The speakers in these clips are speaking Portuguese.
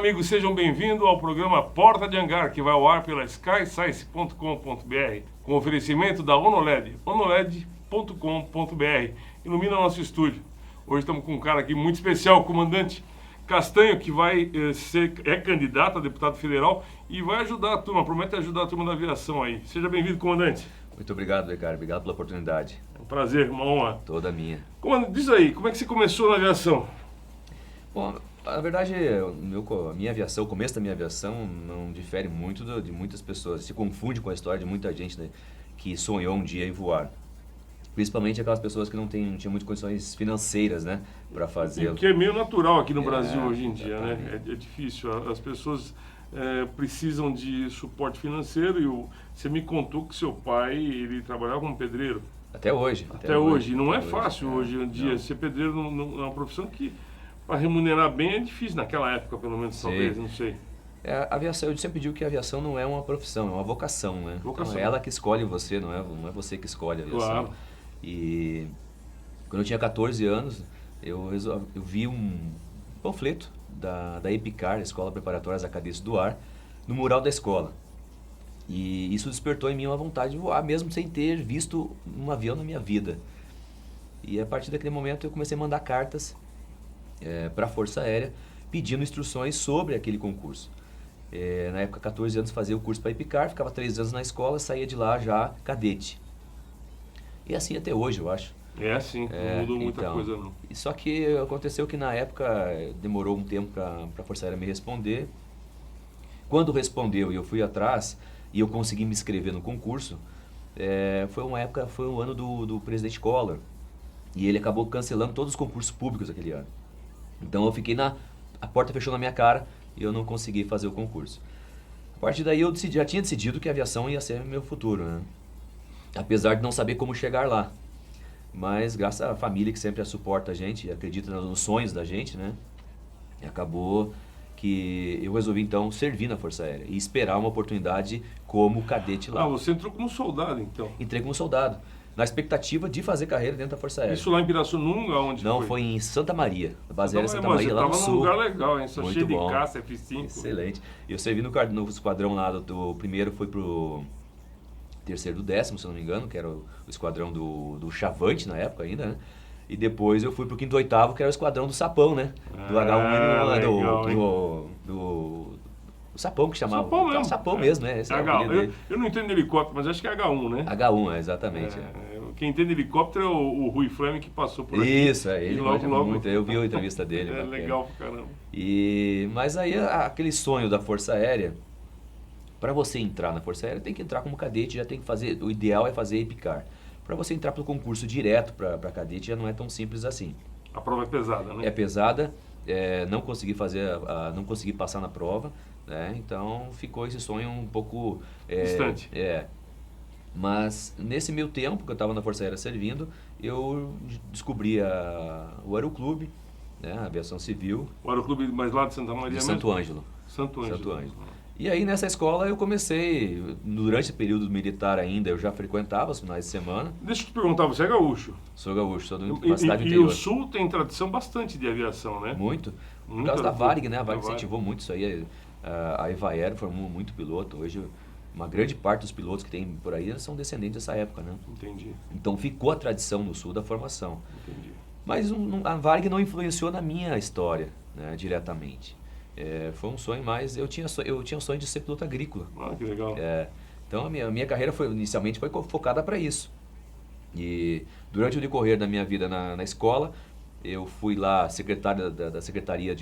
amigos, sejam bem-vindos ao programa Porta de Hangar, que vai ao ar pela skyscience.com.br, com oferecimento da ONOLED, onoled.com.br. Ilumina nosso estúdio. Hoje estamos com um cara aqui muito especial, o comandante Castanho, que é candidato a deputado federal e vai ajudar a turma, promete ajudar a turma da aviação aí. Seja bem-vindo, comandante. Muito obrigado, Ricardo. Obrigado pela oportunidade. É um prazer, uma honra. Toda minha. Comandante, diz aí, como é que você começou na aviação? Bom, na verdade, a minha aviação, o começo da minha aviação não difere muito de muitas pessoas. Se confunde com a história de muita gente, né, que sonhou um dia em voar. Principalmente aquelas pessoas que não tinham muitas condições financeiras, né, para fazer. O que é meio natural aqui no Brasil hoje em dia, né? É difícil. As pessoas precisam de suporte financeiro e você me contou que seu pai, ele trabalhava como pedreiro. Até hoje. Até hoje. Não é fácil hoje em dia. Ser pedreiro é uma profissão que, para remunerar bem, é difícil. Naquela época, pelo menos, talvez, não sei. A aviação, eu sempre digo que a aviação não é uma profissão, é uma vocação, né? Então, é ela que escolhe você, não é você que escolhe a aviação. Claro. E quando eu tinha 14 anos, eu vi um panfleto da EPICAR, Escola Preparatória das Cadetes do Ar, no mural da escola. E isso despertou em mim uma vontade de voar, mesmo sem ter visto um avião na minha vida. E a partir daquele momento eu comecei a mandar cartas para a Força Aérea, pedindo instruções sobre aquele concurso. Na época, 14 anos, fazia o curso para EPICAR, ficava 3 anos na escola, saía de lá já cadete. E assim até hoje, eu acho. É assim, não mudou muita coisa não. Só que aconteceu que na época demorou um tempo para a Força Aérea me responder. Quando respondeu e eu fui atrás e eu consegui me inscrever no concurso, foi um ano do presidente Collor. E ele acabou cancelando todos os concursos públicos aquele ano. Então eu fiquei a porta fechou na minha cara e eu não consegui fazer o concurso. A partir daí eu já tinha decidido que a aviação ia ser meu futuro, né? Apesar de não saber como chegar lá. Mas graças à família que sempre suporta a gente e acredita nos sonhos da gente, né? Acabou que eu resolvi então servir na Força Aérea e esperar uma oportunidade como cadete lá. Ah, você entrou como soldado então? Entrei como soldado, na expectativa de fazer carreira dentro da Força Aérea. Isso lá em Pirassununga, onde Não, foi? foi em Santa Maria, na base aérea Santa Maria, lá no sul. Você estava num lugar legal, hein? Só Muito cheio bom. de caça, F-5. Excelente. Eu servi no esquadrão lá do primeiro, foi pro terceiro do 10º, se não me engano, que era o esquadrão do Chavante na época ainda, né? E depois eu fui pro 5º e 8º, que era o esquadrão do Sapão, né? Do H1, do Sapão que chamava. Sapão mesmo. Sapão mesmo, né? Esse eu não entendo helicóptero, mas acho que é H1, né? H1, exatamente. Quem entende helicóptero é o Rui Fleming, que passou por aqui. Isso, ele logo muito. Eu vi a entrevista dele. É legal pra caramba. Mas aí aquele sonho da Força Aérea, para você entrar na Força Aérea, tem que entrar como cadete, já tem que fazer, o ideal é fazer EPICAR. Para você entrar para o concurso direto para cadete já não é tão simples assim. A prova é pesada, né? É pesada, não consegui não consegui passar na prova, né? Então ficou esse sonho um pouco distante. Mas nesse meio tempo que eu estava na Força Aérea servindo, eu descobri o Aeroclube, né? A aviação civil. O Aeroclube, mas lá de Santa Maria mesmo? Santo Ângelo. Santo Ângelo. E aí nessa escola eu comecei, durante o período militar ainda, eu já frequentava os finais de semana. Deixa eu te perguntar, você é gaúcho? Sou gaúcho, sou de uma cidade do interior. E o Sul tem tradição bastante de aviação, né? Muito. Por causa da Varig, né? A Varig incentivou muito isso aí. A Evaer formou muito piloto. Hoje, uma grande parte dos pilotos que tem por aí são descendentes dessa época, né? Entendi. Então ficou a tradição no Sul da formação. Entendi. Mas a Varig não influenciou na minha história, né, diretamente. Foi um sonho, mas eu tinha o sonho de ser piloto agrícola. Ah, que legal. Então a minha carreira inicialmente foi focada para isso. E durante o decorrer da minha vida na escola, eu fui lá secretário da secretaria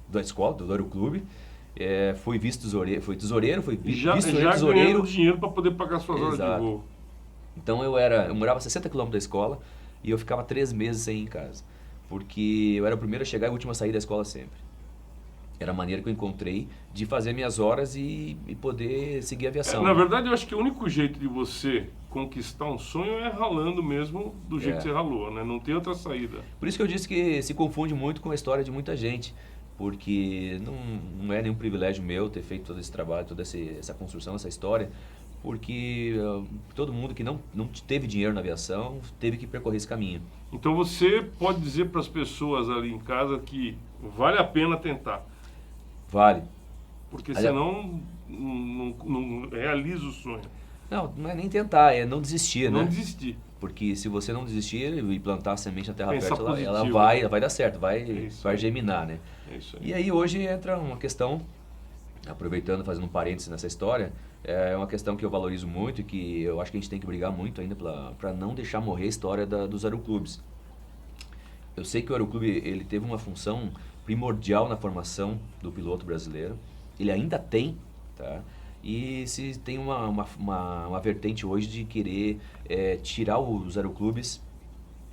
da escola, do Aeroclube. Fui vice-tesoureiro, fui vice-tesoureiro. Já ganhando dinheiro para poder pagar suas horas de voo. Então eu morava a 60 km da escola e eu ficava 3 meses sem ir em casa. Porque eu era o primeiro a chegar e o último a sair da escola sempre. Era a maneira que eu encontrei de fazer minhas horas e poder seguir a aviação. Na verdade, eu acho que o único jeito de você conquistar um sonho é ralando mesmo do jeito que você ralou, né? Não tem outra saída. Por isso que eu disse que se confunde muito com a história de muita gente. Porque não é nenhum privilégio meu ter feito todo esse trabalho, toda essa construção, essa história. Porque todo mundo que não teve dinheiro na aviação teve que percorrer esse caminho. Então você pode dizer para as pessoas ali em casa que vale a pena tentar. Vale. Porque Aliás- senão não realiza o sonho. Não é nem tentar, é não desistir, Não né? desistir. Porque se você não desistir e plantar a semente na terra Pensar fértil, ela positivo. vai dar certo, vai isso vai aí. germinar, né? É isso aí. E aí hoje entra uma questão, aproveitando, fazendo um parênteses nessa história, é uma questão que eu valorizo muito e que eu acho que a gente tem que brigar muito ainda para não deixar morrer a história dos aeroclubes. Eu sei que o aeroclube ele teve uma função primordial na formação do piloto brasileiro, ele ainda tem, tá? E se tem uma vertente hoje de querer tirar os aeroclubes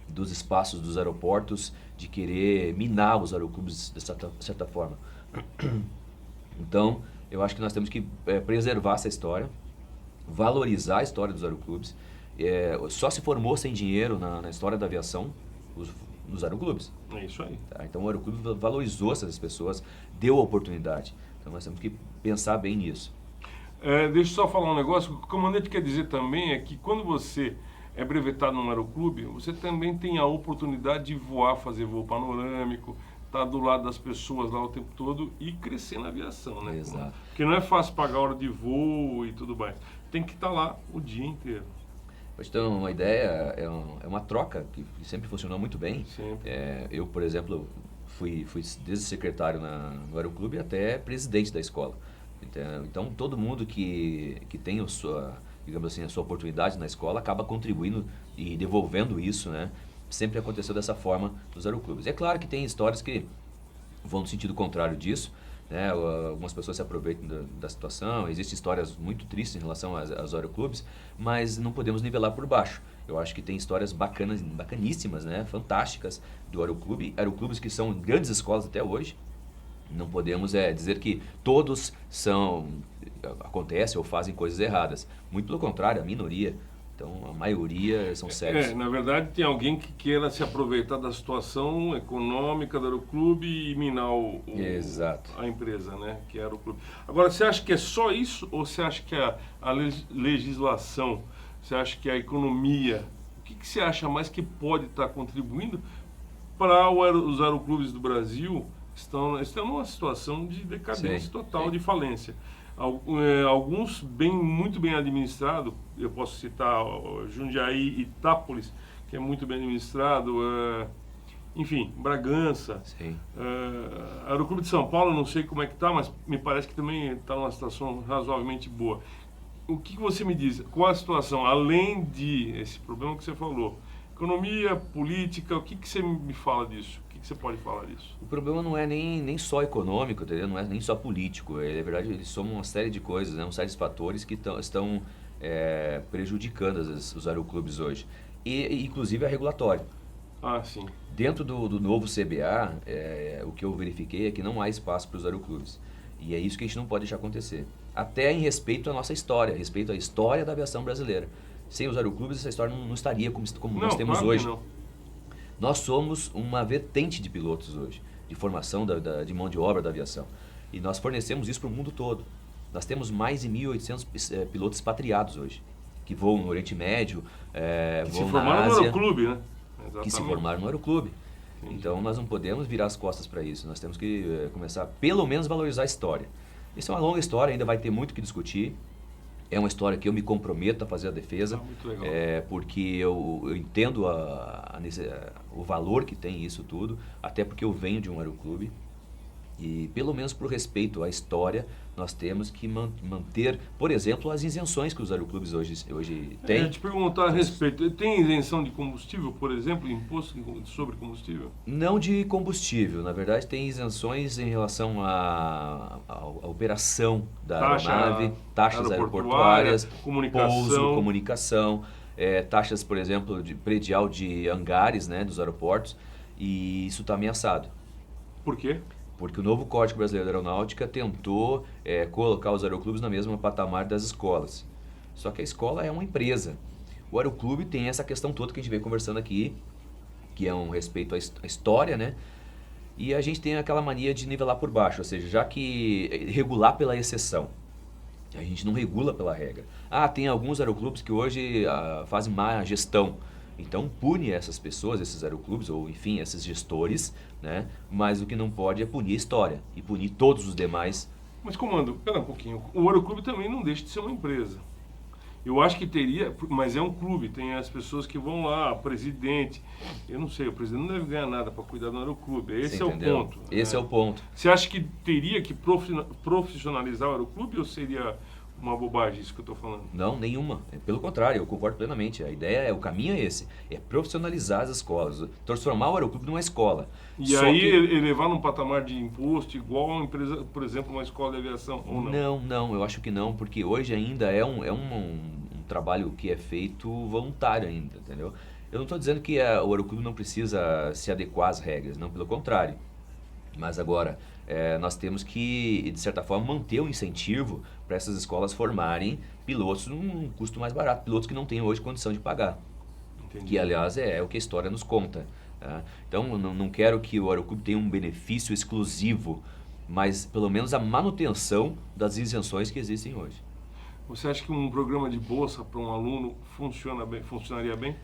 dos espaços dos aeroportos, de querer minar os aeroclubes de certa forma. Então, eu acho que nós temos que preservar essa história, valorizar a história dos aeroclubes. Só se formou sem dinheiro na história da aviação nos aeroclubes. É isso aí. Tá? Então, o aeroclube valorizou essas pessoas, deu a oportunidade. Então, nós temos que pensar bem nisso. Deixa eu só falar um negócio. O que o comandante quer dizer também é que quando você é brevetado num aeroclube, você também tem a oportunidade de voar, fazer voo panorâmico, estar do lado das pessoas lá o tempo todo e crescer na aviação, né? Exato. Porque não é fácil pagar hora de voo e tudo mais. Tem que estar lá o dia inteiro. Para te ter uma ideia, é uma troca que sempre funcionou muito bem. Sempre. Eu, por exemplo, fui desde secretário no aeroclube até presidente da escola. Então todo mundo que tem digamos assim, a sua oportunidade na escola acaba contribuindo e devolvendo isso, né? Sempre aconteceu dessa forma nos aeroclubes. É claro que tem histórias que vão no sentido contrário disso, né? Algumas pessoas se aproveitam da situação, existem histórias muito tristes em relação aos aeroclubes, mas não podemos nivelar por baixo. Eu acho que tem histórias bacaníssimas, né? Fantásticas do aeroclube, aeroclubes que são grandes escolas até hoje. Não podemos dizer que todos acontecem ou fazem coisas erradas. Muito pelo contrário, a minoria. Então, a maioria são sérios. Na verdade, tem alguém que queira se aproveitar da situação econômica do aeroclube e minar Exato. a empresa, né? Que é o aeroclube. Agora, você acha que é só isso ou você acha que a legislação, você acha que a economia, o que você acha mais que pode estar contribuindo para os aeroclubes do Brasil estão numa situação de decadência total, de falência. Alguns muito bem administrados, eu posso citar Jundiaí e Itápolis, que é muito bem administrado, enfim, Bragança, Aeroclube de São Paulo, não sei como é que está, mas me parece que também está numa situação razoavelmente boa. O que você me diz? Qual a situação, além esse problema que você falou? Economia, política, o que você me fala disso? O que você pode falar disso? O problema não é nem só econômico, entendeu? Não é nem só político. Na verdade, eles somam uma série de coisas, né? Uma série de fatores que estão prejudicando os aeroclubes hoje. E, inclusive, a regulatória. Ah, sim. Dentro do novo CBA, o que eu verifiquei é que não há espaço para os aeroclubes. E é isso que a gente não pode deixar acontecer. Até em respeito à nossa história, respeito à história da aviação brasileira. Sem os aeroclubes, essa história não estaria como nós temos claro hoje. Que não. Nós somos uma vertente de pilotos hoje, de formação de mão de obra da aviação. E nós fornecemos isso para o mundo todo. Nós temos mais de 1.800 pilotos expatriados hoje, que voam no Oriente Médio, Que voam se na formaram no Ásia, aeroclube, né? Exatamente. que se formaram no aeroclube. Entendi. Então nós não podemos virar as costas para isso. Nós temos que começar, pelo menos, a valorizar a história. Isso é uma longa história, ainda vai ter muito que discutir. É uma história que eu me comprometo a fazer a defesa, muito legal. porque eu entendo o valor que tem isso tudo, até porque eu venho de um aeroclube. E, pelo menos por respeito à história, nós temos que manter, por exemplo, as isenções que os aeroclubes hoje têm. Eu ia te perguntar a respeito. Tem isenção de combustível, por exemplo, imposto sobre combustível? Não de combustível, na verdade tem isenções em relação à operação da aeronave, taxas aeroportuárias, pouso, comunicação, taxas, por exemplo, de predial de hangares, né, dos aeroportos, e isso está ameaçado. Por quê? Porque o novo Código Brasileiro da Aeronáutica tentou colocar os aeroclubes na mesma patamar das escolas. Só que a escola é uma empresa. O aeroclube tem essa questão toda que a gente vem conversando aqui, que é um respeito à história, né? E a gente tem aquela mania de nivelar por baixo, ou seja, já que regular pela exceção, a gente não regula pela regra. Tem alguns aeroclubes que hoje fazem má gestão. Então pune essas pessoas, esses aeroclubes, ou enfim, esses gestores, né? Mas o que não pode é punir a história e punir todos os demais. Mas, comando, pera um pouquinho. O Aeroclube também não deixa de ser uma empresa. Eu acho que teria, mas é um clube, tem as pessoas que vão lá, presidente. Eu não sei, o presidente não deve ganhar nada para cuidar do Aeroclube. Esse é o ponto. Esse é o ponto. Você acha que teria que profissionalizar o Aeroclube ou seria uma bobagem isso que eu estou falando? Não, nenhuma. Pelo contrário, eu concordo plenamente. A ideia, o caminho é esse. É profissionalizar as escolas. Transformar o Aeroclube numa escola. E aí elevar num patamar de imposto igual a uma empresa, por exemplo, uma escola de aviação, ou não? Não, eu acho que não, porque hoje ainda é um trabalho que é feito voluntário ainda, entendeu? Eu não estou dizendo que o Aeroclube não precisa se adequar às regras, não, pelo contrário. Mas agora, nós temos que, de certa forma, manter o incentivo para essas escolas formarem pilotos num custo mais barato, pilotos que não têm hoje condição de pagar. Entendi. Que, aliás, é o que a história nos conta. Tá? Então, não quero que o Aeroclube tenha um benefício exclusivo, mas pelo menos a manutenção das isenções que existem hoje. Você acha que um programa de bolsa para um aluno funcionaria bem?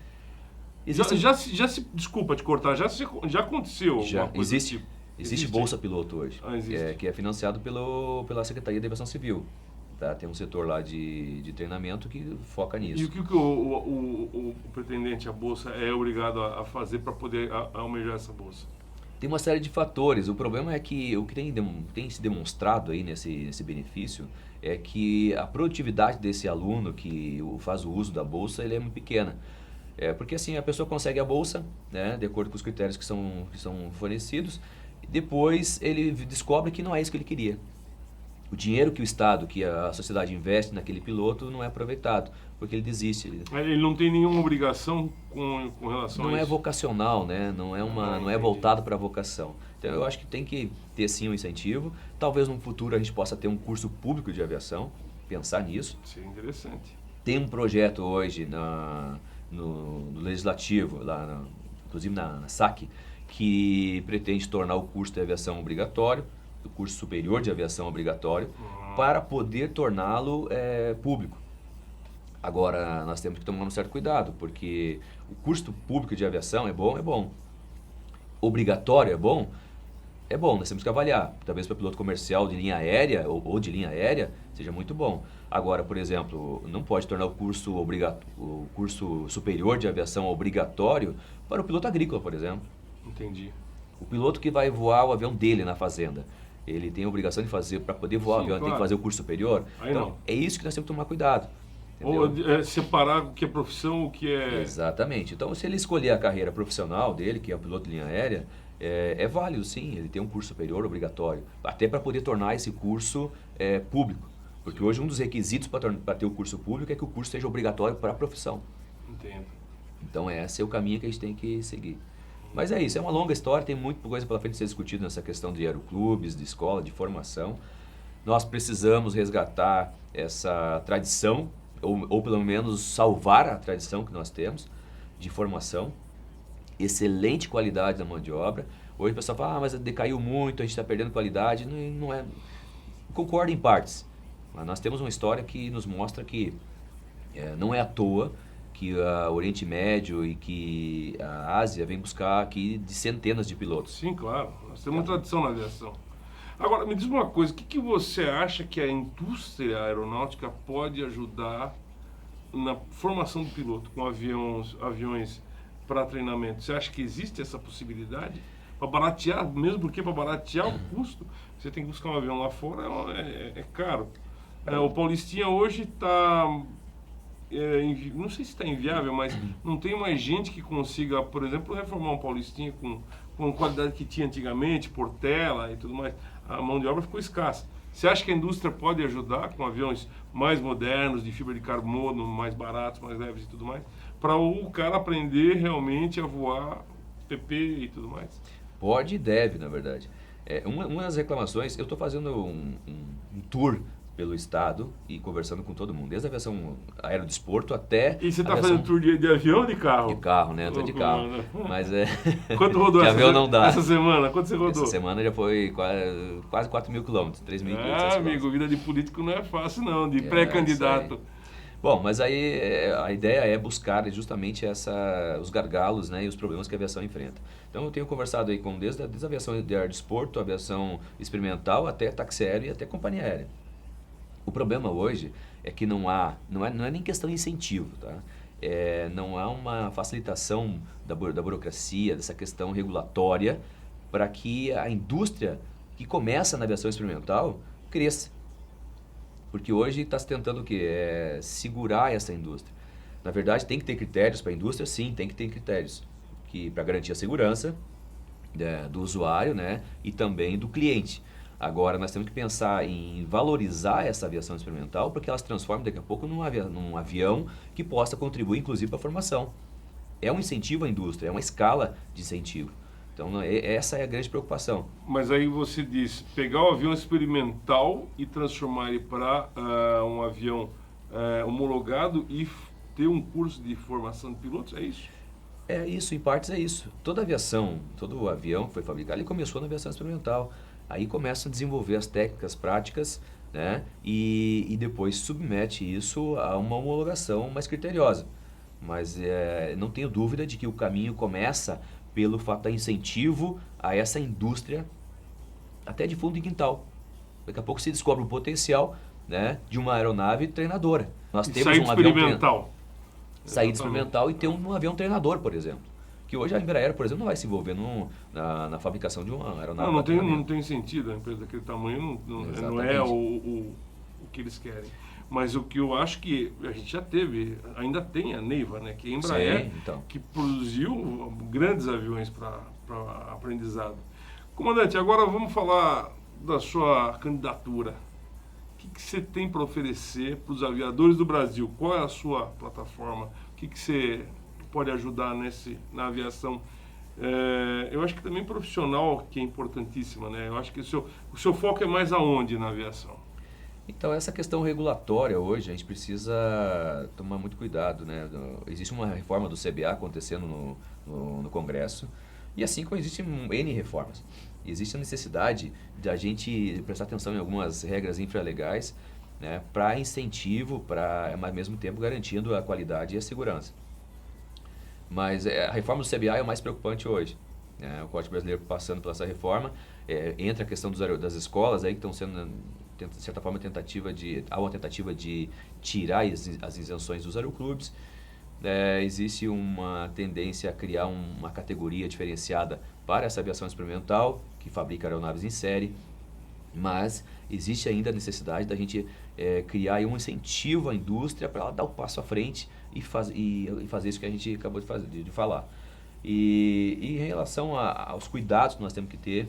Desculpa te cortar, já aconteceu alguma coisa desse tipo? Existe Bolsa Piloto hoje, que é financiado pela Secretaria de Aviação Civil. Tá? Tem um setor lá de treinamento que foca nisso. E o que o pretendente à Bolsa é obrigado a fazer para poder almejar essa Bolsa? Tem uma série de fatores. O problema é que o que tem se demonstrado aí nesse benefício é que a produtividade desse aluno que faz o uso da Bolsa ele é muito pequena. Porque assim, a pessoa consegue a Bolsa, né, de acordo com os critérios que são fornecidos, depois ele descobre que não é isso que ele queria. O dinheiro que o Estado, que a sociedade investe naquele piloto não é aproveitado, porque ele desiste. Ele não tem nenhuma obrigação com relação a isso? Não é vocacional, né? Não é voltado para a vocação. Então eu acho que tem que ter sim um incentivo. Talvez no futuro a gente possa ter um curso público de aviação, pensar nisso. Seria interessante. Tem um projeto hoje no Legislativo, inclusive na SAC, que pretende tornar o curso de aviação obrigatório, o curso superior de aviação obrigatório, para poder torná-lo público. Agora, nós temos que tomar um certo cuidado, porque o curso público de aviação é bom. Obrigatório é bom, nós temos que avaliar. Talvez para piloto comercial de linha aérea ou de linha aérea seja muito bom. Agora, por exemplo, não pode tornar o curso superior de aviação obrigatório para o piloto agrícola, por exemplo. Entendi. O piloto que vai voar o avião dele na fazenda, ele tem a obrigação de fazer, para poder voar o avião, claro. Tem que fazer o curso superior. Aí então, não. é isso que nós temos que tomar cuidado. Ou separar o que é profissão, o que é... Exatamente. Então, se ele escolher a carreira profissional dele, que é o piloto de linha aérea, é válido sim, ele tem um curso superior obrigatório, até para poder tornar esse curso público. Porque hoje um dos requisitos para ter o curso público é que o curso seja obrigatório para a profissão. Entendo. Então, esse é o caminho que a gente tem que seguir. Mas é isso, é uma longa história, tem muita coisa pela frente de ser discutida nessa questão de aeroclubes, de escola, de formação. Nós precisamos resgatar essa tradição, ou pelo menos salvar a tradição que nós temos de formação, excelente qualidade da mão de obra. Hoje o pessoal fala, mas decaiu muito, a gente está perdendo qualidade. Não é. Concordo em partes, mas nós temos uma história que nos mostra que não é à toa que o Oriente Médio e que a Ásia vem buscar aqui de centenas de pilotos. Sim, claro. Nós temos uma tradição na aviação. Agora, me diz uma coisa, o que você acha que a indústria aeronáutica pode ajudar na formação do piloto com aviões para treinamento? Você acha que existe essa possibilidade? Para baratear, mesmo porque para baratear o custo, você tem que buscar um avião lá fora, é caro. O Paulistinha hoje está... não sei se está inviável, mas não tem mais gente que consiga, por exemplo, reformar um Paulistinha com a qualidade que tinha antigamente, Portela e tudo mais. A mão de obra ficou escassa. Você acha que a indústria pode ajudar com aviões mais modernos, de fibra de carbono, mais baratos, mais leves e tudo mais, para o cara aprender realmente a voar PP e tudo mais? Pode e deve, na verdade. Uma das reclamações, eu estou fazendo um tour pelo estado e conversando com todo mundo, desde a aviação aerodesporto até... E você está fazendo tour de avião ou de carro? De carro, né? Estou de carro. Mas Quanto rodou de avião não dá. Essa semana? Quanto você rodou? Essa semana já foi quase 4.000 quilômetros, 3.500 quilômetros. Amigo, vida de político não é fácil não, de pré-candidato. Bom, mas aí a ideia é buscar justamente os gargalos, né, e os problemas que a aviação enfrenta. Então eu tenho conversado aí desde a aviação de aerodesporto, aviação experimental, até táxi aéreo e até companhia aérea. O problema hoje é que não é nem questão de incentivo, tá? Não há uma facilitação da burocracia, dessa questão regulatória, para que a indústria que começa na aviação experimental cresça. Porque hoje está se tentando o quê? Segurar essa indústria. Na verdade, tem que ter critérios para a indústria, sim, tem que ter critérios para garantir a segurança do usuário, né, e também do cliente. Agora, nós temos que pensar em valorizar essa aviação experimental para que ela se transforme daqui a pouco num avião que possa contribuir, inclusive, para a formação. É um incentivo à indústria, é uma escala de incentivo. Então, essa é a grande preocupação. Mas aí você diz, pegar o avião experimental e transformar ele para um avião homologado e ter um curso de formação de pilotos, é isso? É isso, em partes é isso. Toda aviação, todo avião que foi fabricado, ele começou na aviação experimental. Aí começa a desenvolver as técnicas práticas, né? E depois submete isso a uma homologação mais criteriosa. Mas não tenho dúvida de que o caminho começa pelo fato da incentivo a essa indústria, até de fundo de quintal. Daqui a pouco se descobre o potencial, né, de uma aeronave treinadora. Nós temos um avião experimental. Saída experimental e ter um avião treinador, por exemplo. Que hoje a Embraer, por exemplo, não vai se envolver na fabricação de uma aeronave. Não tem sentido, a empresa daquele tamanho não é o que eles querem. Mas o que eu acho que a gente já teve, ainda tem a Neiva, né, que é a Embraer, sim, então, que produziu grandes aviões para aprendizado. Comandante, agora vamos falar da sua candidatura. O que você tem para oferecer para os aviadores do Brasil? Qual é a sua plataforma? O que você pode ajudar na aviação? Eu acho que também profissional, que é importantíssima, né? Eu acho que o seu foco é mais aonde na aviação? Então, essa questão regulatória hoje, a gente precisa tomar muito cuidado, né? Existe uma reforma do CBA acontecendo no Congresso, e assim como existem N reformas. Existe a necessidade de a gente prestar atenção em algumas regras infralegais, né, para incentivo, ao mesmo tempo garantindo a qualidade e a segurança. Mas a reforma do CBA é o mais preocupante hoje. O Código Brasileiro passando por essa reforma, entra a questão das escolas aí que estão sendo, de certa forma, há uma tentativa de tirar as isenções dos aeroclubes. Existe uma tendência a criar uma categoria diferenciada para essa aviação experimental, que fabrica aeronaves em série, mas existe ainda a necessidade da gente criar aí um incentivo à indústria para ela dar o passo à frente e fazer isso que a gente acabou de falar. E em relação aos cuidados que nós temos que ter,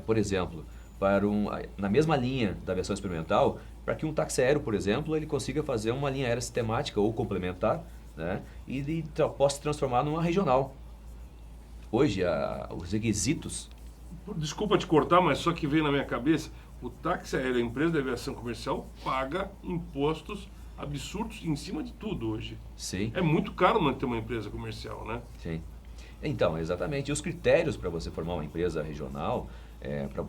por exemplo, na mesma linha da aviação experimental, para que um táxi aéreo, por exemplo, ele consiga fazer uma linha aérea sistemática ou complementar, né, e possa se transformar numa regional. Hoje, os requisitos... Desculpa te cortar, mas só que veio na minha cabeça, o táxi aéreo, a empresa de aviação comercial, paga impostos absurdos em cima de tudo hoje. Sim. É muito caro manter uma empresa comercial, né? Sim. Então, exatamente. E os critérios para você formar uma empresa regional, para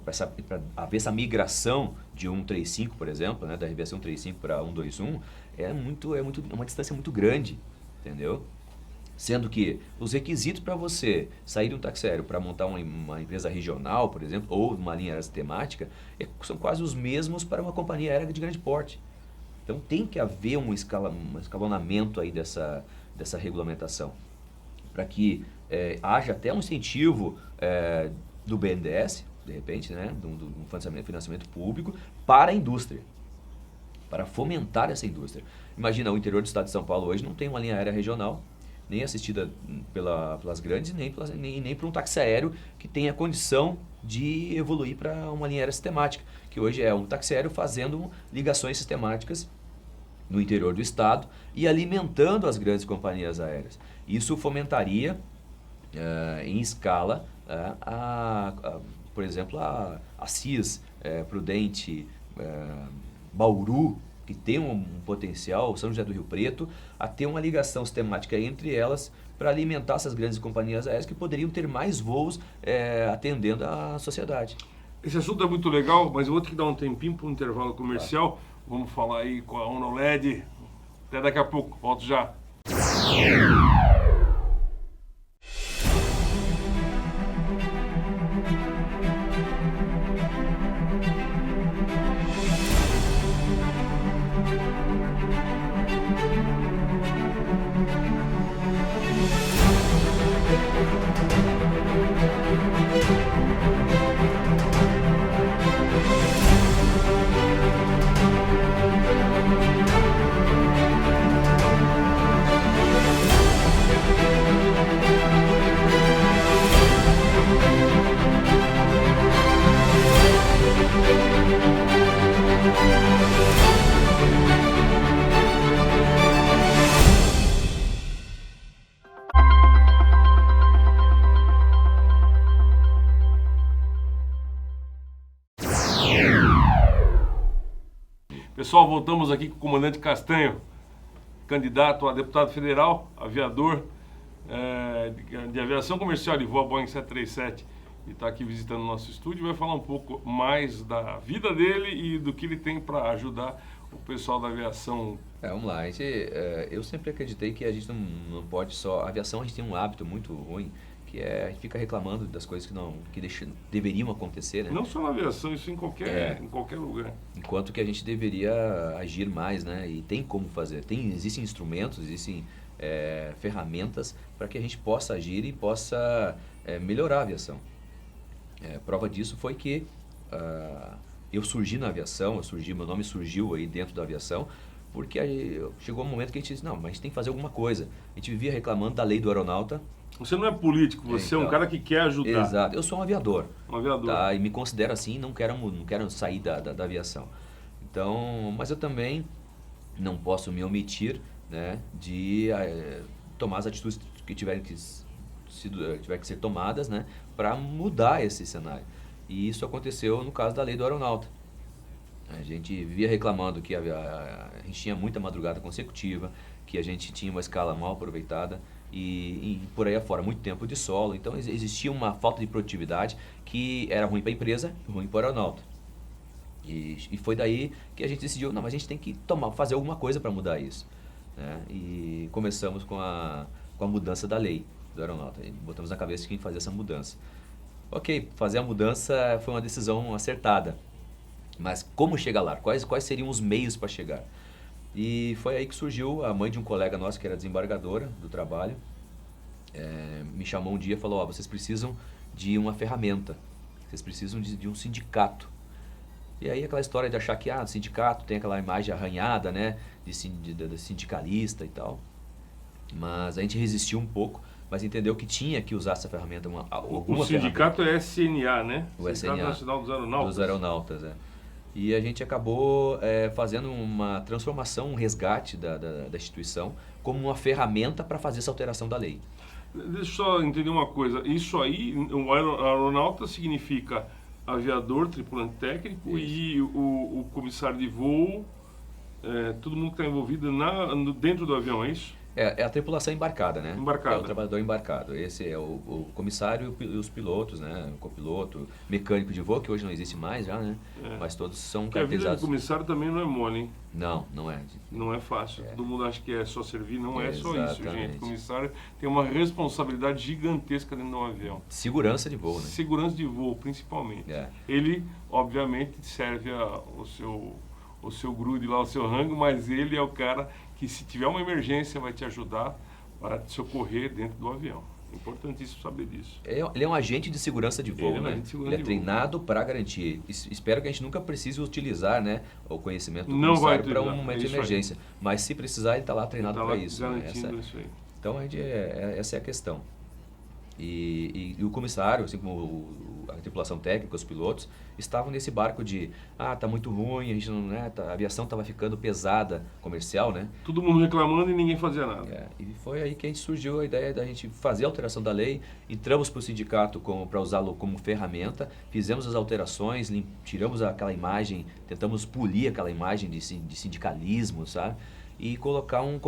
haver essa migração de 135, por exemplo, né, da RBC 135 para 121, é uma distância muito grande, entendeu? Sendo que os requisitos para você sair de um táxi aéreo para montar uma empresa regional, por exemplo, ou uma linha aérea temática, são quase os mesmos para uma companhia aérea de grande porte. Então tem que haver um escalonamento aí dessa regulamentação, para que haja até um incentivo do BNDES, de repente, né, do financiamento público para a indústria, para fomentar essa indústria. Imagina, o interior do estado de São Paulo hoje não tem uma linha aérea regional, nem assistida pelas grandes, nem para um táxi aéreo que tenha condição de evoluir para uma linha aérea sistemática, que hoje é um táxi aéreo fazendo ligações sistemáticas no interior do estado e alimentando as grandes companhias aéreas. Isso fomentaria em escala por exemplo, a CIS, Prudente, Bauru, que tem um potencial, São José do Rio Preto, a ter uma ligação sistemática entre elas para alimentar essas grandes companhias aéreas que poderiam ter mais voos atendendo a sociedade. Esse assunto é muito legal, mas eu vou ter que dar um tempinho para um intervalo comercial. Vamos falar aí com a ONOLED, Até daqui a pouco, volto já. Pessoal, voltamos aqui com o comandante Castanho, candidato a deputado federal, aviador de aviação comercial de voo a Boeing 737, e está aqui visitando o nosso estúdio e vai falar um pouco mais da vida dele e do que ele tem para ajudar o pessoal da aviação. Vamos lá, eu sempre acreditei que a gente não pode só... A aviação, a gente tem um hábito muito ruim, que a gente fica reclamando das coisas que deveriam acontecer, né? Não só na aviação, isso em qualquer lugar. Enquanto que a gente deveria agir mais, né? E tem como fazer. Existem instrumentos, existem ferramentas para que a gente possa agir e possa melhorar a aviação. Prova disso foi que eu surgi na aviação, meu nome surgiu aí dentro da aviação, porque aí chegou um momento que a gente disse, não, mas a gente tem que fazer alguma coisa. A gente vivia reclamando da lei do aeronauta. Você não é político, você é um cara que quer ajudar. Exato, eu sou um aviador. Um aviador. Tá? E me considero assim, não quero sair da aviação. Então, mas eu também não posso me omitir, né, de tomar as atitudes que tiverem que ser tomadas, né, para mudar esse cenário. E isso aconteceu no caso da lei do aeronauta. A gente vivia reclamando que a gente tinha muita madrugada consecutiva, que a gente tinha uma escala mal aproveitada e por aí afora, muito tempo de solo. Então existia uma falta de produtividade que era ruim para a empresa, ruim para o aeronauta. E foi daí que a gente decidiu, não, mas a gente tem que fazer alguma coisa para mudar isso, né? E começamos com a mudança da lei do aeronauta. E botamos na cabeça que a gente fazer essa mudança. Ok, fazer a mudança foi uma decisão acertada. Mas como chegar lá? Quais seriam os meios para chegar? E foi aí que surgiu a mãe de um colega nosso, que era desembargadora do trabalho. Me chamou um dia e falou, vocês precisam de uma ferramenta, vocês precisam de um sindicato. E aí aquela história de achar que sindicato tem aquela imagem arranhada, né, de sindicalista e tal. Mas a gente resistiu um pouco, mas entendeu que tinha que usar essa ferramenta. O sindicato é SNA, né? O Sindicato SNA, Nacional dos Aeronautas. Dos aeronautas, E a gente acabou fazendo uma transformação, um resgate da instituição como uma ferramenta para fazer essa alteração da lei. Deixa eu só entender uma coisa. Isso aí, o aeronauta significa aviador, tripulante técnico. Isso. E o comissário de voo, todo mundo que está envolvido dentro do avião, é isso? É a tripulação embarcada, né? Embarcada. É o trabalhador embarcado. Esse é o comissário e os pilotos, né? O copiloto, mecânico de voo, que hoje não existe mais já, né? Mas todos são caracterizados. A vida do comissário também não é mole, hein? Não é. Não é fácil. Todo mundo acha que é só servir, não é só isso, gente. O comissário tem uma responsabilidade gigantesca dentro de um avião. Segurança de voo, né? Segurança de voo, principalmente. Ele, obviamente, serve o seu grude lá, o seu rango, mas ele é o cara que, se tiver uma emergência, vai te ajudar para te socorrer dentro do avião. É importantíssimo saber disso. Ele é um agente de segurança de voo, né? Ele é treinado para garantir. Espero que a gente nunca precise utilizar, né, o conhecimento do comissário para um momento de emergência. Mas se precisar, ele está lá treinado para isso. Garantindo isso aí. Então, essa é a questão. E o comissário, assim como a tripulação técnica, os pilotos, estavam nesse barco de tá muito ruim, a gente não, né, a aviação estava ficando pesada, comercial, né? Todo mundo reclamando e ninguém fazia nada. E foi aí que a gente surgiu a ideia da gente fazer a alteração da lei, entramos para o sindicato para usá-lo como ferramenta, fizemos as alterações, tiramos aquela imagem, tentamos polir aquela imagem de sindicalismo, sabe? E colocá-lo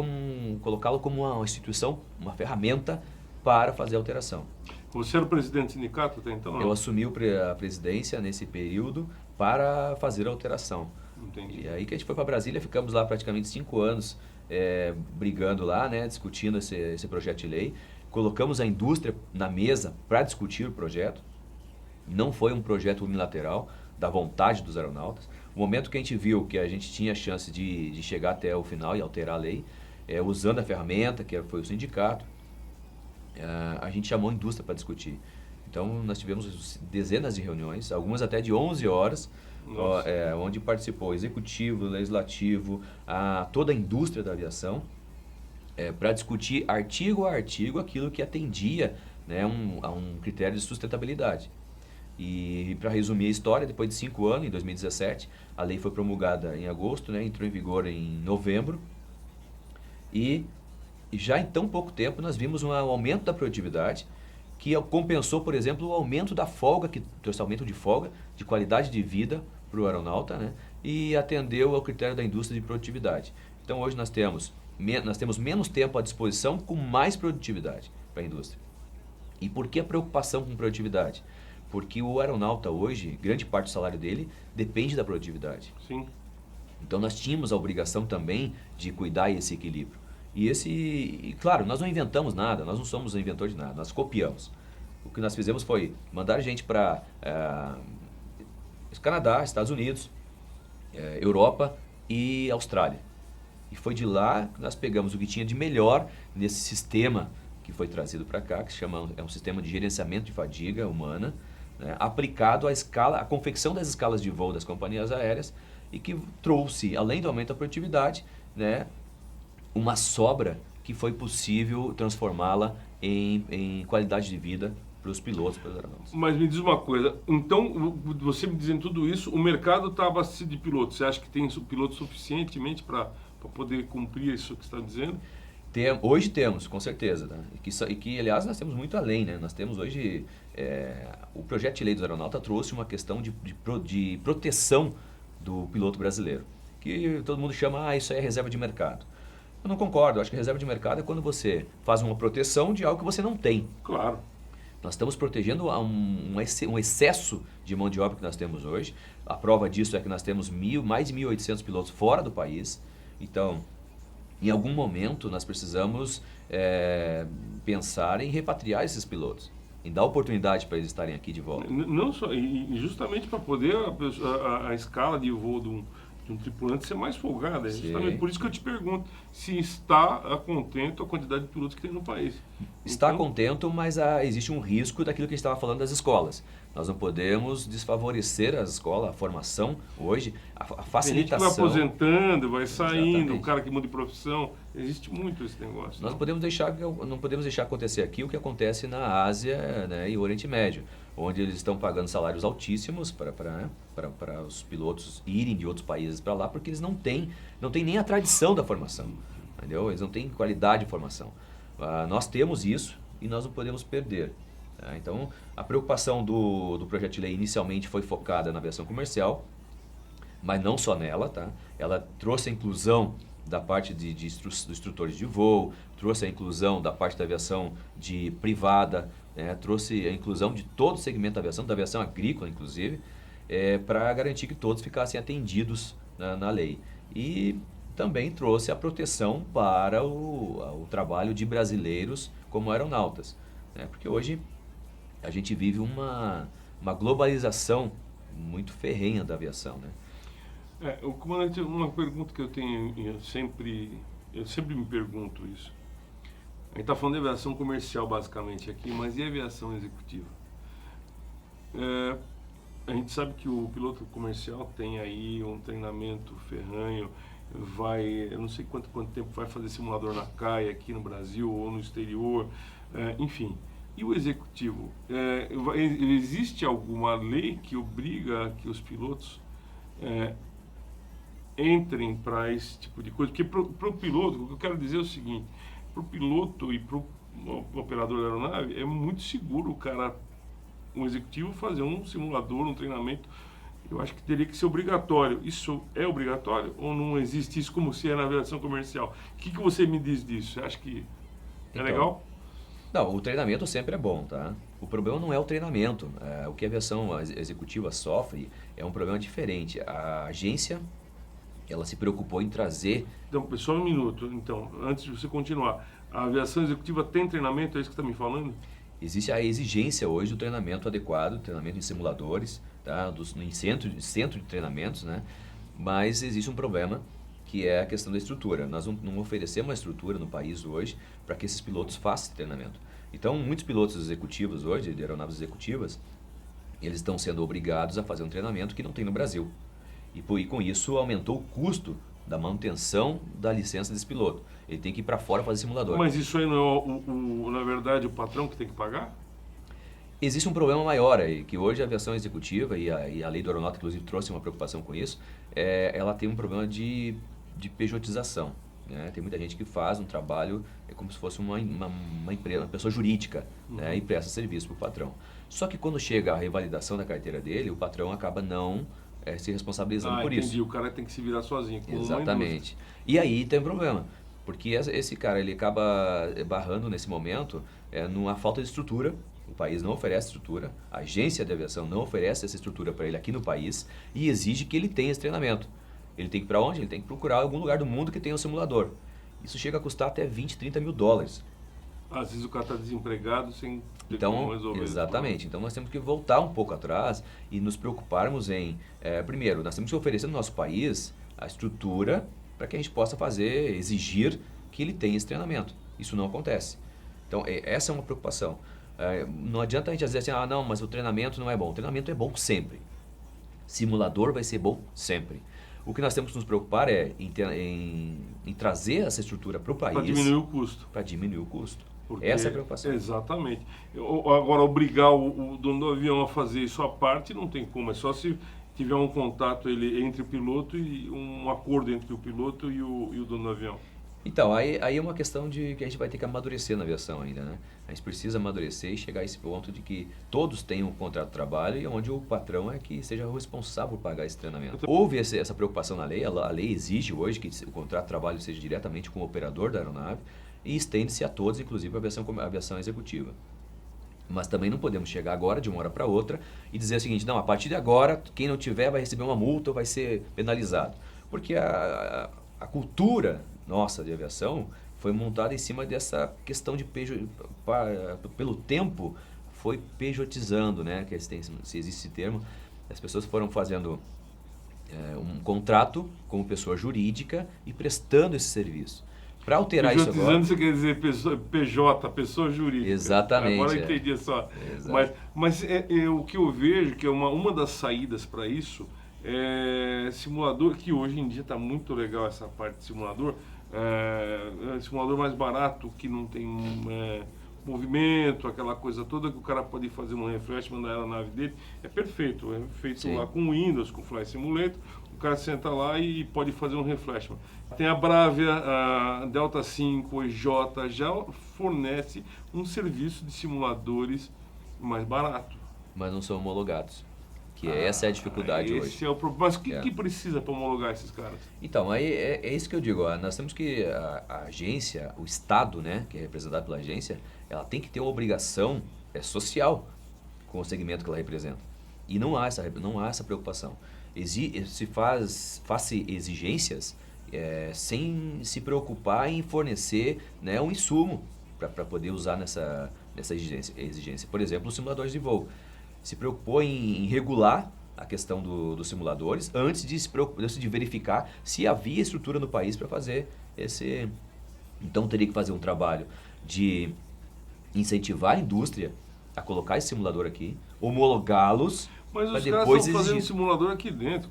como uma instituição, uma ferramenta para fazer a alteração. Você era o presidente do sindicato até então? Não? Eu assumi a presidência nesse período para fazer a alteração. Entendi. E aí que a gente foi para Brasília, ficamos lá praticamente 5 anos brigando lá, né, discutindo esse projeto de lei. Colocamos a indústria na mesa para discutir o projeto. Não foi um projeto unilateral da vontade dos aeronautas. O momento que a gente viu que a gente tinha chance de chegar até o final e alterar a lei, usando a ferramenta, que foi o sindicato, a gente chamou a indústria para discutir. Então, nós tivemos dezenas de reuniões, algumas até de 11 horas, onde participou o executivo, o legislativo, toda a indústria da aviação, para discutir artigo a artigo aquilo que atendia, né, a um critério de sustentabilidade. E para resumir a história, depois de 5 anos, em 2017, a lei foi promulgada em agosto, né, entrou em vigor em novembro, e já em tão pouco tempo nós vimos um aumento da produtividade, que compensou, por exemplo, o aumento da folga, esse aumento de folga, de qualidade de vida para o aeronauta, né, e atendeu ao critério da indústria de produtividade. Então hoje nós temos menos tempo à disposição com mais produtividade para a indústria. E por que a preocupação com produtividade? Porque o aeronauta hoje, grande parte do salário dele depende da produtividade. Sim. Então nós tínhamos a obrigação também de cuidar desse equilíbrio. E claro, nós não inventamos nada, nós não somos inventores de nada, nós copiamos. O que nós fizemos foi mandar gente para Canadá, Estados Unidos, Europa e Austrália. E foi de lá que nós pegamos o que tinha de melhor nesse sistema que foi trazido para cá, que se chama, um sistema de gerenciamento de fadiga humana, né, aplicado à confecção das escalas de voo das companhias aéreas, e que trouxe, além do aumento da produtividade, né, uma sobra que foi possível transformá-la em qualidade de vida para os pilotos, para os aeronautas. Mas me diz uma coisa, então, você me dizendo tudo isso, o mercado está abastecido de pilotos. Você acha que tem pilotos suficientemente para poder cumprir isso que você está dizendo? Hoje temos, com certeza. Né? E que, aliás, nós temos muito além. Né? Nós temos hoje... o projeto de lei dos aeronautas trouxe uma questão de proteção do piloto brasileiro. Que todo mundo chama, isso aí é reserva de mercado. Eu não concordo. Eu acho que reserva de mercado é quando você faz uma proteção de algo que você não tem. Claro. Nós estamos protegendo um excesso de mão de obra que nós temos hoje. A prova disso é que nós temos mais de 1.800 pilotos fora do país. Então, em algum momento, nós precisamos pensar em repatriar esses pilotos, em dar oportunidade para eles estarem aqui de volta. Não só, e justamente para poder a escala de voo de um tripulante ser mais folgada. É justamente por isso que eu te pergunto se está contento a quantidade de pilotos que tem no país. Está contento, mas existe um risco daquilo que a gente estava falando das escolas. Nós não podemos desfavorecer as escolas, a formação hoje, a facilitação. Tem gente que vai aposentando, vai saindo, Exatamente. o cara que muda de profissão. Existe muito esse negócio. Nós não podemos deixar acontecer aqui o que acontece na Ásia, né, e Oriente Médio, onde eles estão pagando salários altíssimos para os pilotos irem de outros países para lá, porque eles não têm nem a tradição da formação, entendeu? Eles não têm qualidade de formação. Nós temos isso e nós não podemos perder. Tá? Então, a preocupação do projeto de lei inicialmente foi focada na aviação comercial, mas não só nela. Tá? Ela trouxe a inclusão da parte dos instrutores de voo, trouxe a inclusão da parte da aviação privada, né? Trouxe a inclusão de todo o segmento da aviação agrícola, inclusive, para garantir que todos ficassem atendidos na lei. E também trouxe a proteção para o trabalho de brasileiros como aeronautas, né? Porque hoje a gente vive uma globalização muito ferrenha da aviação, né? O comandante, uma pergunta que eu tenho, eu sempre me pergunto isso. A gente está falando de aviação comercial basicamente aqui, mas e a aviação executiva? A gente sabe que o piloto comercial tem aí um treinamento ferranho, eu não sei quanto tempo vai fazer simulador na CAI aqui no Brasil ou no exterior, enfim. E o executivo? Existe alguma lei que obriga que os pilotos entrem para esse tipo de coisa? Porque para o piloto, o que eu quero dizer é o seguinte, para o piloto e para o operador da aeronave, é muito seguro o cara, um executivo, fazer um simulador, um treinamento. Eu acho que teria que ser obrigatório. Isso é obrigatório ou não existe isso como se é na aviação comercial? O que você me diz disso? Você acha que é legal? Não, o treinamento sempre é bom, tá? O problema não é o treinamento. O que a aviação executiva sofre é um problema diferente. A agência ela se preocupou em trazer... Então, só um minuto. Então, antes de você continuar, a aviação executiva tem treinamento? É isso que você está me falando? Existe a exigência hoje do treinamento adequado, treinamento em simuladores, tá? Em centro de treinamentos, né? Mas existe um problema, que é a questão da estrutura. Nós não oferecemos uma estrutura no país hoje para que esses pilotos façam esse treinamento. Então, muitos pilotos executivos hoje, de aeronaves executivas, eles estão sendo obrigados a fazer um treinamento que não tem no Brasil. E com isso aumentou o custo da manutenção da licença desse piloto. Ele tem que ir para fora fazer simulador. Mas isso aí não é, na verdade, o patrão que tem que pagar? Existe um problema maior aí, que hoje a aviação executiva, e a lei do aeronáutico, inclusive, trouxe uma preocupação com isso, ela tem um problema de pejotização. Né? Tem muita gente que faz um trabalho como se fosse uma empresa, uma pessoa jurídica, né? E presta serviço para o patrão. Só que quando chega a revalidação da carteira dele, o patrão acaba não se responsabilizando por isso. O cara tem que se virar sozinho. Exatamente. E aí tem um problema, porque esse cara ele acaba barrando nesse momento numa falta de estrutura. O país não oferece estrutura, a agência de aviação não oferece essa estrutura para ele aqui no país e exige que ele tenha esse treinamento. Ele tem que ir para onde? Ele tem que procurar algum lugar do mundo que tenha um simulador. Isso chega a custar até 20, 30 mil dólares. Às vezes o cara está desempregado sem ter como resolver. Exatamente. Então nós temos que voltar um pouco atrás e nos preocuparmos em... primeiro, nós temos que oferecer no nosso país a estrutura para que a gente possa exigir que ele tenha esse treinamento. Isso não acontece. Então essa é uma preocupação. Não adianta a gente dizer assim, não, mas o treinamento não é bom. O treinamento é bom sempre. Simulador vai ser bom sempre. O que nós temos que nos preocupar é em trazer essa estrutura para o país. Para diminuir o custo. Para diminuir o custo. Porque, essa é a preocupação. Exatamente. Agora, obrigar o dono do avião a fazer isso à parte não tem como. É só se tiver um contato entre o piloto e um acordo entre o piloto e o dono do avião. Então, aí é uma questão de que a gente vai ter que amadurecer na aviação ainda, né? A gente precisa amadurecer e chegar a esse ponto de que todos tenham um contrato de trabalho e onde o patrão é que seja o responsável por pagar esse treinamento. Houve essa preocupação na lei, a lei exige hoje que o contrato de trabalho seja diretamente com o operador da aeronave e estende-se a todos, inclusive a aviação executiva. Mas também não podemos chegar agora, de uma hora para outra, e dizer o seguinte, não, a partir de agora, quem não tiver vai receber uma multa ou vai ser penalizado. Porque a cultura nossa de aviação foi montada em cima dessa questão de pelo tempo foi pejotizando, né? Que se existe esse termo, as pessoas foram fazendo um contrato como pessoa jurídica e prestando esse serviço. Para alterar isso agora... Pejotizando, você quer dizer PJ, pessoa jurídica. Exatamente. Agora eu entendi só. Mas o que eu vejo que é uma das saídas para isso é simulador, que hoje em dia está muito legal essa parte de simulador. Simulador mais barato, que não tem movimento, aquela coisa toda, que o cara pode fazer um refreshment na aeronave dele, é perfeito, é feito Sim. lá com Windows, com Flight Simulator, o cara senta lá e pode fazer um refreshment. Tem a Bravia, a Delta 5, EJ, já fornece um serviço de simuladores mais barato. Mas não são homologados. Que essa é a dificuldade hoje. Esse é o problema. Mas o que precisa para homologar esses caras? Então, aí é isso que eu digo. Nós temos que a agência, o Estado, né, que é representado pela agência, ela tem que ter uma obrigação social com o segmento que ela representa. E não há essa preocupação. Se faz exigências sem se preocupar em fornecer, né, um insumo para poder usar nessa exigência. Por exemplo, os simuladores de voo. Se preocupou em regular a questão dos simuladores antes de verificar se havia estrutura no país para fazer esse... Então teria que fazer um trabalho de incentivar a indústria a colocar esse simulador aqui, homologá-los. Mas os caras estão fazendo simulador aqui dentro,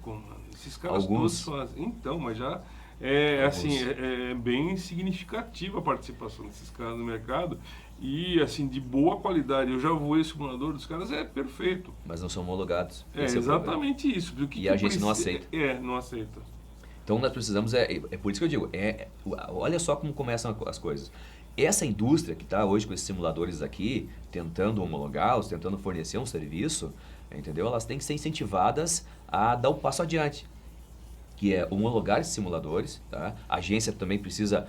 esses caras todos fazem. Então, mas já é bem significativa a participação desses caras no mercado. E assim, de boa qualidade. Eu já voei o simulador dos caras, é perfeito. Mas não são homologados. Exatamente isso. E a gente não aceita. Não aceita. Então nós precisamos, por isso que eu digo, olha só como começam as coisas. Essa indústria que está hoje com esses simuladores aqui, tentando homologá-los, tentando fornecer um serviço, entendeu? Elas têm que ser incentivadas a dar um passo adiante, que é homologar esses simuladores, tá? A agência também precisa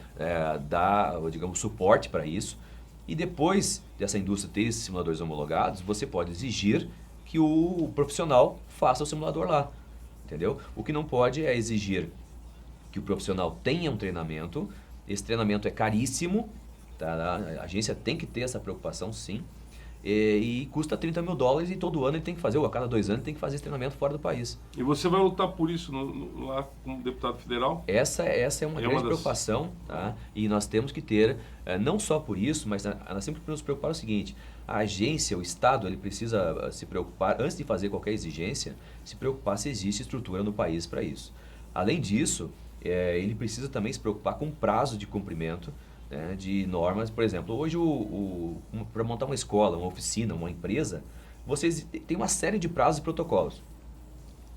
dar, digamos, suporte para isso. E depois dessa indústria ter esses simuladores homologados, você pode exigir que o profissional faça o simulador lá, entendeu? O que não pode é exigir que o profissional tenha um treinamento. Esse treinamento é caríssimo, tá? A agência tem que ter essa preocupação, sim. E custa $30 mil e todo ano ele tem que fazer, ou a cada 2 anos, tem que fazer esse treinamento fora do país. E você vai lutar por isso lá como deputado federal? Essa é uma grande preocupação, tá? E nós temos que ter, não só por isso, mas nós sempre nos preocupar o seguinte: a agência, o Estado, ele precisa se preocupar, antes de fazer qualquer exigência, se preocupar se existe estrutura no país para isso. Além disso, ele precisa também se preocupar com o prazo de cumprimento, né, de normas. Por exemplo, hoje para montar uma escola, uma oficina, uma empresa, vocês têm uma série de prazos e protocolos.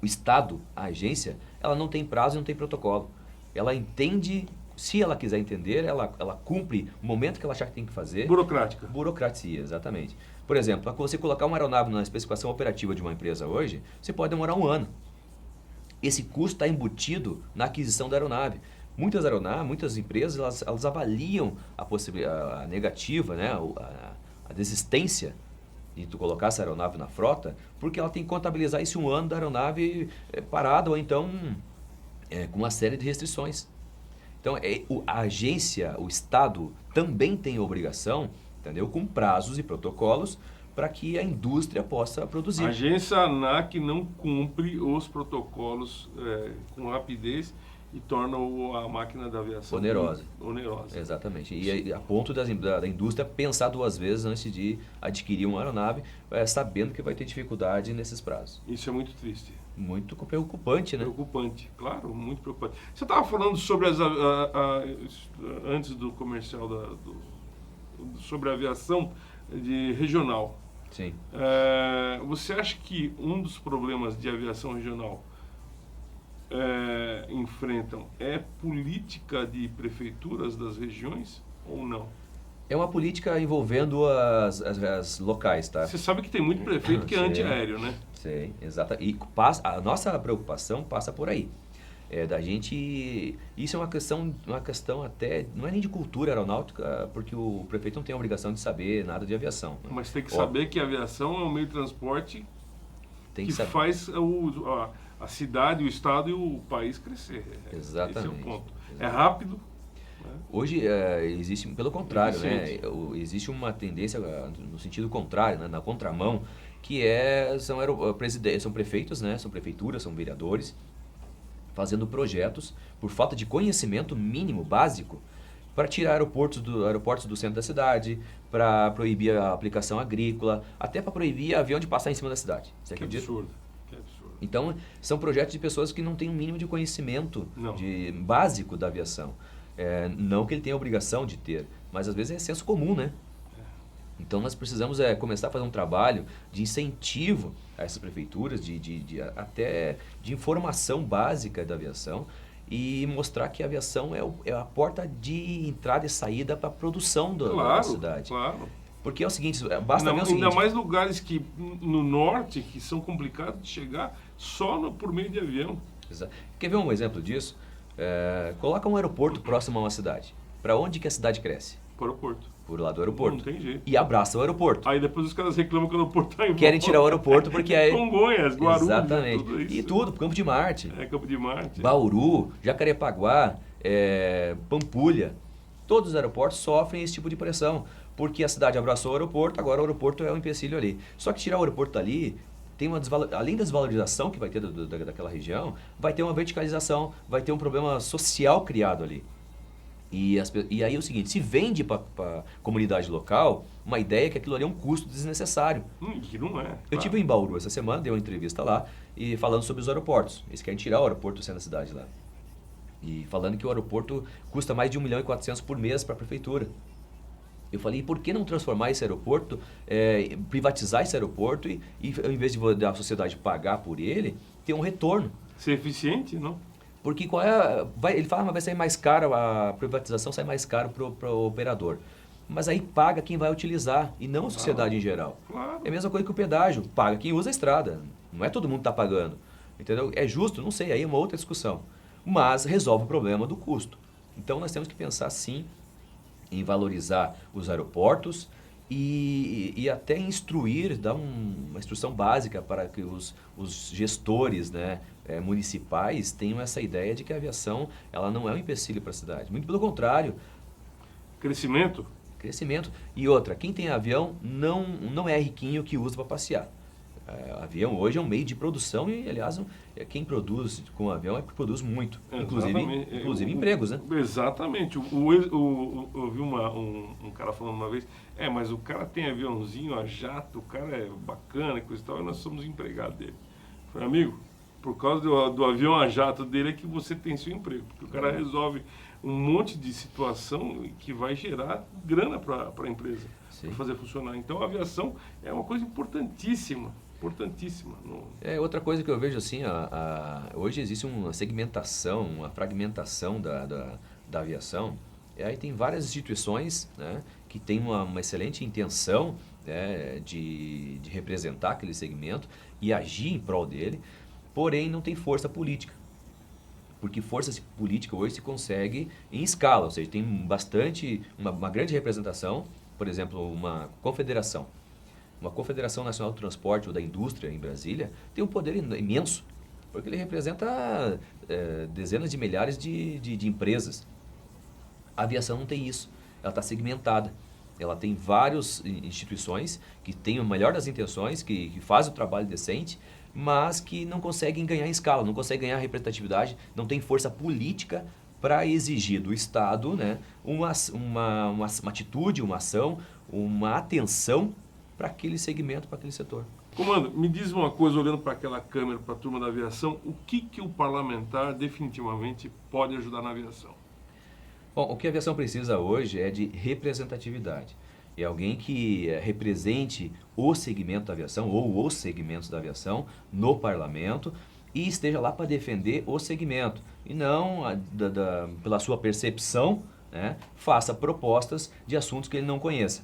O Estado, a agência, ela não tem prazo e não tem protocolo. Ela entende, se ela quiser entender, ela cumpre o momento que ela achar que tem que fazer. Burocrática. Burocracia, exatamente. Por exemplo, para você colocar uma aeronave na especificação operativa de uma empresa hoje, você pode demorar 1 ano. Esse custo está embutido na aquisição da aeronave. Muitas aeronaves, muitas empresas, elas avaliam a negativa, né, a desistência de tu colocar essa aeronave na frota, porque ela tem que contabilizar esse 1 ano da aeronave parada, ou então com uma série de restrições. Então, a agência, o Estado, também tem a obrigação, entendeu, com prazos e protocolos para que a indústria possa produzir. A agência ANAC não cumpre os protocolos com rapidez e torna a máquina da aviação onerosa. Exatamente. E a ponto da indústria pensar 2 vezes antes de adquirir uma aeronave, sabendo que vai ter dificuldade nesses prazos. Isso é muito triste. Muito preocupante, né? Preocupante, claro, muito preocupante. Você estava falando sobre antes do comercial sobre a aviação regional. Sim. Você acha que um dos problemas de aviação regional enfrentam política de prefeituras das regiões ou não? É uma política envolvendo as locais, tá? Você sabe que tem muito prefeito que é antiaéreo, né? Sim, exato. E a nossa preocupação passa por aí. Da gente, isso é uma questão até, não é nem de cultura aeronáutica, porque o prefeito não tem a obrigação de saber nada de aviação. Né? Mas tem que saber que a aviação é um meio de transporte que faz a cidade, o estado e o país crescer. Exatamente. Esse é o ponto. É rápido. Né? Hoje existe, pelo contrário, né? Existe uma tendência no sentido contrário, né? Na contramão, que são prefeitos, né? São prefeituras, são vereadores, fazendo projetos por falta de conhecimento mínimo, básico, para tirar aeroportos do centro da cidade, para proibir a aplicação agrícola, até para proibir avião de passar em cima da cidade. Você acredita? Que absurdo. Então, são projetos de pessoas que não têm um mínimo de conhecimento básico da aviação. Não que ele tenha a obrigação de ter, mas às vezes é senso comum, né? Então nós precisamos começar a fazer um trabalho de incentivo a essas prefeituras, até de informação básica da aviação, e mostrar que a aviação é a porta de entrada e saída para a produção da cidade. Claro. Porque é o seguinte, basta ver o seguinte... Ainda mais lugares que no norte que são complicados de chegar só por meio de avião. Exato. Quer ver um exemplo disso? Coloca um aeroporto próximo a uma cidade. Para onde que a cidade cresce? Para o aeroporto. Por lá do aeroporto. Não tem jeito. E abraça o aeroporto. Aí depois os caras reclamam que o aeroporto está em volta. Querem tirar o aeroporto porque é... Congonhas, Guarulhos, exatamente. tudo isso. E tudo, Campo de Marte. Campo de Marte. Bauru, Jacarepaguá, Pampulha. Todos os aeroportos sofrem esse tipo de pressão. Porque a cidade abraçou o aeroporto, agora o aeroporto é um empecilho ali. Só que tirar o aeroporto dali, além da desvalorização que vai ter daquela região, vai ter uma verticalização, vai ter um problema social criado ali. E aí é o seguinte, se vende para a comunidade local uma ideia que aquilo ali é um custo desnecessário. Que não é. Eu estive em Bauru essa semana, dei uma entrevista lá, e falando sobre os aeroportos. Eles querem tirar o aeroporto do centro da cidade lá. E falando que o aeroporto custa mais de 1.400.000 por mês para a prefeitura. Eu falei, por que não transformar esse aeroporto, privatizar esse aeroporto e ao invés de a sociedade pagar por ele, ter um retorno? Ser eficiente, não? Porque ele fala, mas vai sair mais caro, a privatização sai mais caro para o operador. Mas aí paga quem vai utilizar e não a sociedade em geral. Claro. É a mesma coisa que o pedágio, paga quem usa a estrada. Não é todo mundo que está pagando. Entendeu? É justo? Não sei, aí é uma outra discussão. Mas resolve o problema do custo. Então nós temos que pensar sim em valorizar os aeroportos e até instruir, dar uma instrução básica para que os gestores, né, municipais tenham essa ideia de que a aviação ela não é um empecilho para a cidade. Muito pelo contrário. Crescimento? Crescimento. E outra, quem tem avião não é riquinho que usa para passear. Avião hoje é um meio de produção e, aliás, quem produz com avião é porque produz muito. Inclusive empregos, né? Exatamente. Eu vi um cara falando uma vez, mas o cara tem aviãozinho a jato, o cara é bacana e coisa e tal, e nós somos empregados dele. Eu falei, amigo, por causa do avião a jato dele é que você tem seu emprego, porque o cara resolve um monte de situação que vai gerar grana para a empresa, para fazer funcionar. Então a aviação é uma coisa importantíssima. Importantíssima. Outra coisa que eu vejo assim, hoje existe uma segmentação, uma fragmentação da aviação. Aí tem várias instituições, né, que têm uma excelente intenção, né, de representar aquele segmento e agir em prol dele, porém não tem força política. Porque força política hoje se consegue em escala, ou seja, tem uma grande representação, por exemplo, uma confederação. Uma Confederação Nacional do Transporte ou da Indústria em Brasília tem um poder imenso, porque ele representa dezenas de milhares de empresas. A aviação não tem isso, ela está segmentada. Ela tem várias instituições que têm o melhor das intenções, que fazem o trabalho decente, mas que não conseguem ganhar em escala, não conseguem ganhar representatividade, não tem força política para exigir do Estado, né, uma atitude, uma ação, uma atenção para aquele segmento, para aquele setor. Comando, me diz uma coisa, olhando para aquela câmera, para a turma da aviação, o que o parlamentar definitivamente pode ajudar na aviação? Bom, o que a aviação precisa hoje é de representatividade. É alguém que represente o segmento da aviação ou os segmentos da aviação no parlamento e esteja lá para defender o segmento e não, pela sua percepção, né, faça propostas de assuntos que ele não conheça.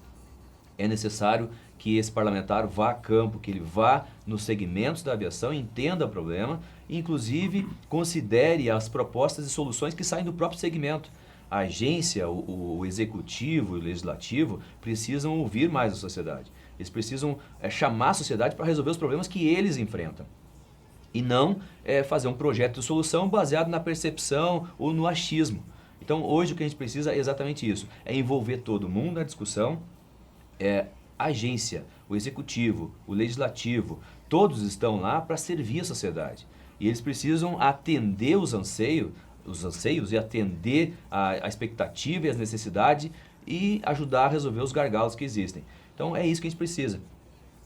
É necessário que esse parlamentar vá a campo, que ele vá nos segmentos da aviação, entenda o problema e, inclusive, considere as propostas e soluções que saem do próprio segmento. A agência, o executivo e o legislativo precisam ouvir mais a sociedade. Eles precisam chamar a sociedade para resolver os problemas que eles enfrentam. E não fazer um projeto de solução baseado na percepção ou no achismo. Então, hoje o que a gente precisa é exatamente isso. É envolver todo mundo na discussão. A agência, o executivo, o legislativo, todos estão lá para servir a sociedade. E eles precisam atender os anseios e atender a expectativa e as necessidades e ajudar a resolver os gargalos que existem. Então é isso que a gente precisa,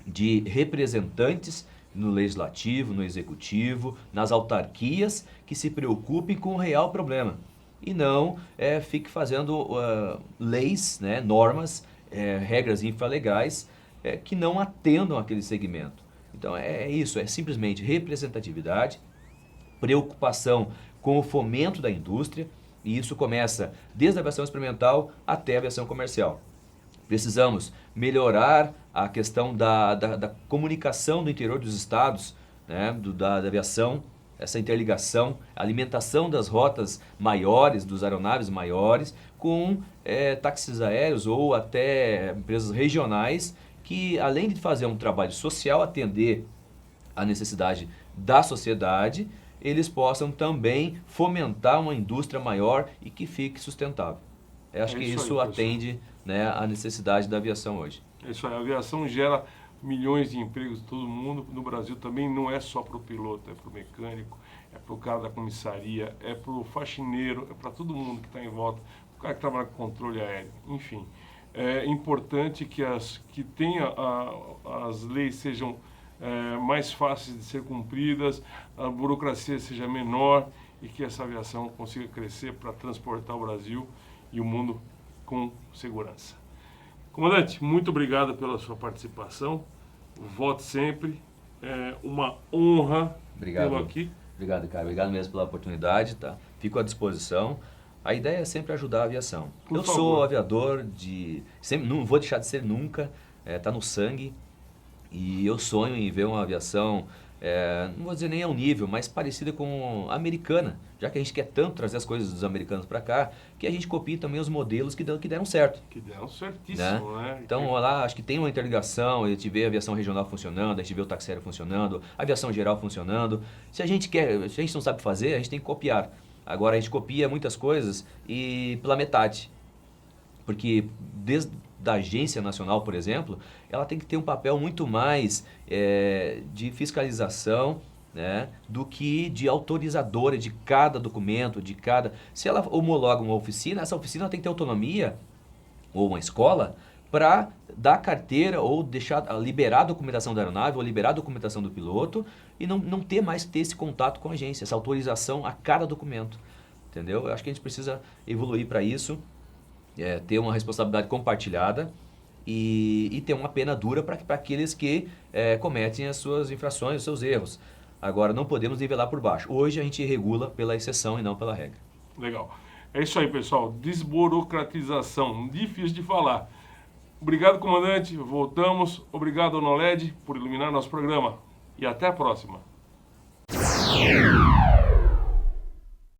de representantes no legislativo, no executivo, nas autarquias que se preocupem com o real problema e não fique fazendo leis, né, normas, regras infralegais que não atendam aquele segmento. Então é isso, é simplesmente representatividade, preocupação com o fomento da indústria, e isso começa desde a aviação experimental até a aviação comercial. Precisamos melhorar a questão da comunicação do interior dos estados, né, da aviação, essa interligação, a alimentação das rotas maiores, dos aeronaves maiores, com táxis aéreos ou até empresas regionais que, além de fazer um trabalho social, atender a necessidade da sociedade, eles possam também fomentar uma indústria maior e que fique sustentável. Eu acho que isso atende, né, a necessidade da aviação hoje. É isso aí, a aviação gera milhões de empregos em todo mundo. No Brasil também não é só para o piloto, é para o mecânico, é para o cara da comissaria, é para o faxineiro, é para todo mundo que está em volta, o cara que trabalha com controle aéreo, enfim. É importante que as leis sejam mais fáceis de ser cumpridas, a burocracia seja menor e que essa aviação consiga crescer para transportar o Brasil e o mundo com segurança. Comandante, muito obrigado pela sua participação. Volte sempre. É uma honra tê-lo aqui. Obrigado, cara. Obrigado mesmo pela oportunidade. Tá? Fico à disposição. A ideia é sempre ajudar a aviação. Eu sou aviador sempre, não vou deixar de ser nunca. Está no sangue. E eu sonho em ver uma aviação não vou dizer nem ao nível, mas parecida com a americana, já que a gente quer tanto trazer as coisas dos americanos para cá, que a gente copie também os modelos que deram certo. Que deram certíssimo, né? Então, lá, acho que tem uma interligação, a gente vê a aviação regional funcionando, a gente vê o táxi aéreo funcionando, a aviação geral funcionando. Se a gente não sabe fazer, a gente tem que copiar. Agora, a gente copia muitas coisas e pela metade. Porque desde a Agência Nacional, por exemplo, ela tem que ter um papel muito mais de fiscalização, né, do que de autorizadora de cada documento, Se ela homologa uma oficina, essa oficina tem que ter autonomia, ou uma escola, para dar carteira ou liberar a documentação da aeronave ou liberar a documentação do piloto e não ter mais esse contato com a agência, essa autorização a cada documento. Entendeu? Eu acho que a gente precisa evoluir para isso, ter uma responsabilidade compartilhada e ter uma pena dura para aqueles que cometem as suas infrações, os seus erros. Agora, não podemos nivelar por baixo. Hoje a gente regula pela exceção e não pela regra. Legal. É isso aí, pessoal. Desburocratização. Difícil de falar. Obrigado, comandante. Voltamos. Obrigado, Noled, por iluminar nosso programa. E até a próxima.